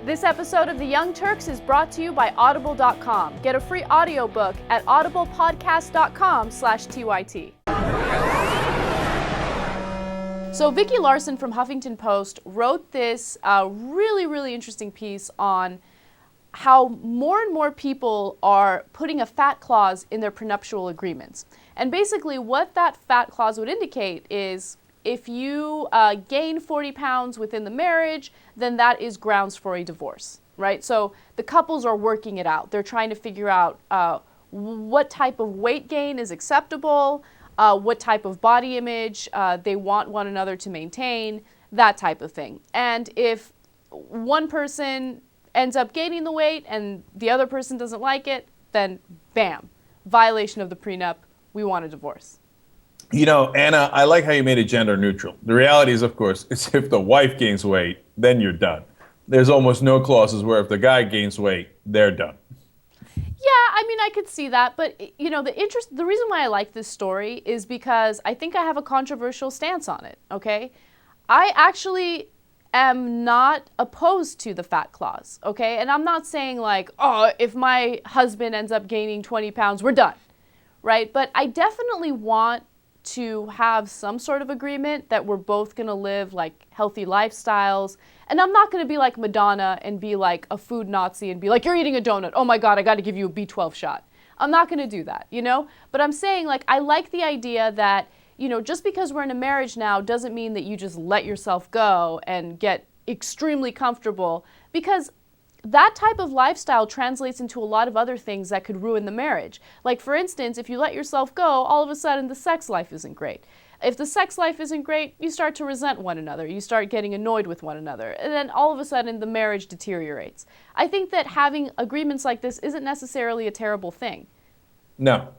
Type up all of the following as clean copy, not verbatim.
This episode of The Young Turks is brought to you by Audible.com. Get a free audiobook at audiblepodcast.com/TYT. So Vicki Larson from Huffington Post wrote this really interesting piece on how more and more people are putting a fat clause in their prenuptial agreements. And basically what that fat clause would indicate is if you gain 40 pounds within the marriage, then that is grounds for a divorce, right? So the couples are working it out. They're trying to figure out what type of weight gain is acceptable, what type of body image they want one another to maintain, that type of thing. And if one person ends up gaining the weight and the other person doesn't like it, then bam, violation of the prenup, we want a divorce. You know, Anna, I like how you made it gender neutral. The reality is, of course, is if the wife gains weight, then you're done. There's almost no clauses where if the guy gains weight, they're done. Yeah, I mean, I could see that, but you know, the reason why I like this story is because I think I have a controversial stance on it, okay? I actually am not opposed to the fat clause, okay? And I'm not saying like, oh, if my husband ends up gaining 20 pounds, we're done, right? But I definitely want to have some sort of agreement that we're both going to live like healthy lifestyles. And I'm not going to be like Madonna and be like a food Nazi and be like, you're eating a donut. Oh my God, I got to give you a B12 shot. I'm not going to do that, you know? But I'm saying like, I like the idea that, you know, just because we're in a marriage now doesn't mean that you just let yourself go and get extremely comfortable, because that type of lifestyle translates into a lot of other things that could ruin the marriage. Like, for instance, if you let yourself go, all of a sudden the sex life isn't great. If the sex life isn't great, you start to resent one another. You start getting annoyed with one another. And then all of a sudden the marriage deteriorates. I think that having agreements like this isn't necessarily a terrible thing. No,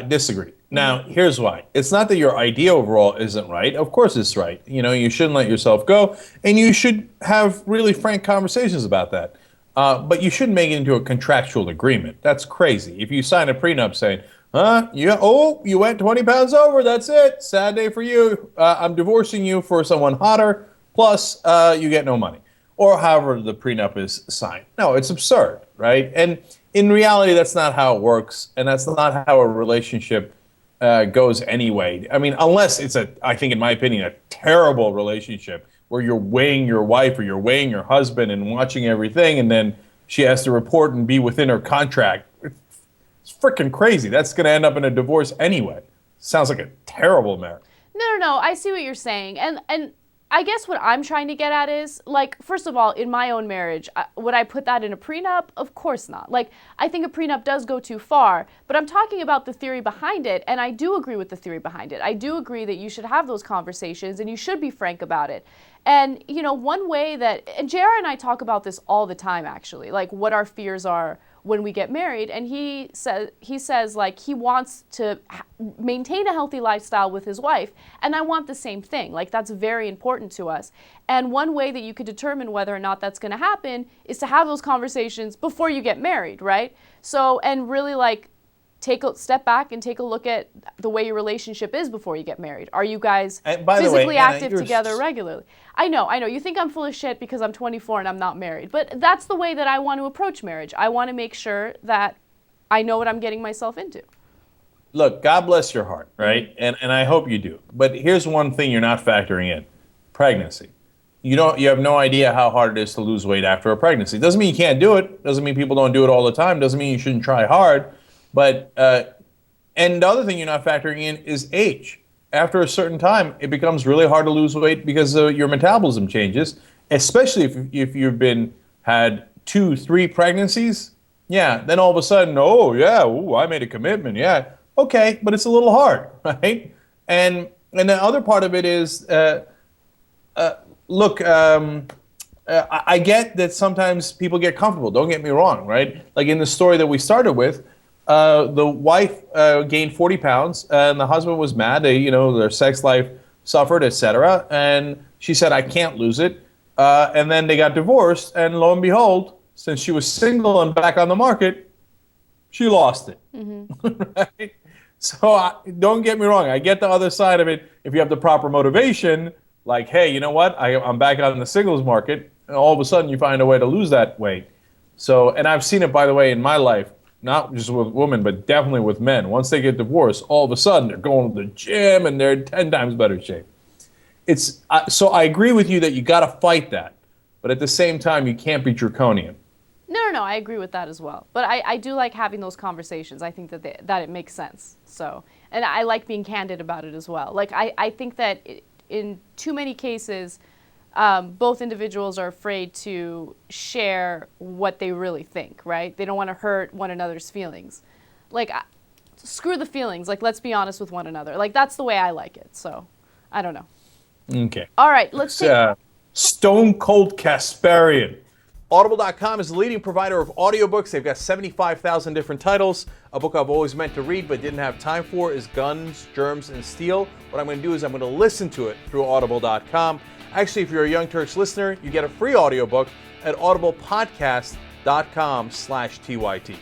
disagree. Now, here's why. It's not that your idea overall isn't right. Of course it's right. You know, you shouldn't let yourself go, and you should have really frank conversations about that. But you shouldn't make it into a contractual agreement. That's crazy. If you sign a prenup saying, you went 20 pounds over, that's it, sad day for you, I'm divorcing you for someone hotter, plus you get no money. Or however the prenup is signed. No, it's absurd, right? And in reality, that's not how it works, and that's not how a relationship goes anyway. I mean, unless it's I think in my opinion, a terrible relationship where you're weighing your wife or you're weighing your husband and watching everything, and then she has to report and be within her contract. It's freaking crazy. That's going to end up in a divorce anyway. Sounds like a terrible marriage. No, I see what you're saying. And I guess what I'm trying to get at is, like, first of all, in my own marriage, would I put that in a prenup? Of course not. Like, I think a prenup does go too far, but I'm talking about the theory behind it, and I do agree with the theory behind it. I do agree that you should have those conversations, and you should be frank about it. And, you know, one way that, and JR and I talk about this all the time, actually, like what our fears are when we get married. And he says like he wants to maintain a healthy lifestyle with his wife. And I want the same thing. Like, that's very important to us. And one way that you could determine whether or not that's going to happen is to have those conversations before you get married, right? So, and really like take a step back and take a look at the way your relationship is before you get married. Are you guys physically active together regularly? I know. You think I'm full of shit because I'm 24 and I'm not married. But that's the way that I want to approach marriage. I want to make sure that I know what I'm getting myself into. Look, God bless your heart, right? And I hope you do. But here's one thing you're not factoring in. Pregnancy. You have no idea how hard it is to lose weight after a pregnancy. Doesn't mean you can't do it. Doesn't mean people don't do it all the time. Doesn't mean you shouldn't try hard. But, and the other thing you're not factoring in is age. After a certain time, it becomes really hard to lose weight because your metabolism changes, especially if you've had 2-3 pregnancies. Yeah, then all of a sudden, I made a commitment. Yeah, okay, but it's a little hard, right? And the other part of it is, look, I get that sometimes people get comfortable. Don't get me wrong, right? Like in the story that we started with, the wife gained 40 pounds, and the husband was mad. Their sex life suffered, etc. And she said, I can't lose it. And then they got divorced, and lo and behold, since she was single and back on the market, she lost it. Mm-hmm. Right? So don't get me wrong. I get the other side of it. If you have the proper motivation, like, hey, you know what? I'm back on the singles market. and all of a sudden you find a way to lose that weight. So, and I've seen it, by the way, in my life, not just with women, but definitely with men. Once they get divorced, all of a sudden they're going to the gym and they're in 10 times better shape. So I agree with you that you got to fight that, but at the same time, you can't be draconian. No, I agree with that as well. But I do like having those conversations. I think that it makes sense. So, and I like being candid about it as well. Like, I think that in too many cases, both individuals are afraid to share what they really think, right? They don't want to hurt one another's feelings. Like, screw the feelings. Like, let's be honest with one another. Like, that's the way I like it. So, I don't know. Okay. All right, let's take... Stone Cold Kasparian. Audible.com is the leading provider of audiobooks. They've got 75,000 different titles. A book I've always meant to read but didn't have time for is Guns, Germs, and Steel. What I'm going to do is I'm going to listen to it through Audible.com. Actually, if you're a Young Turks listener, you get a free audiobook at audiblepodcast.com/TYT.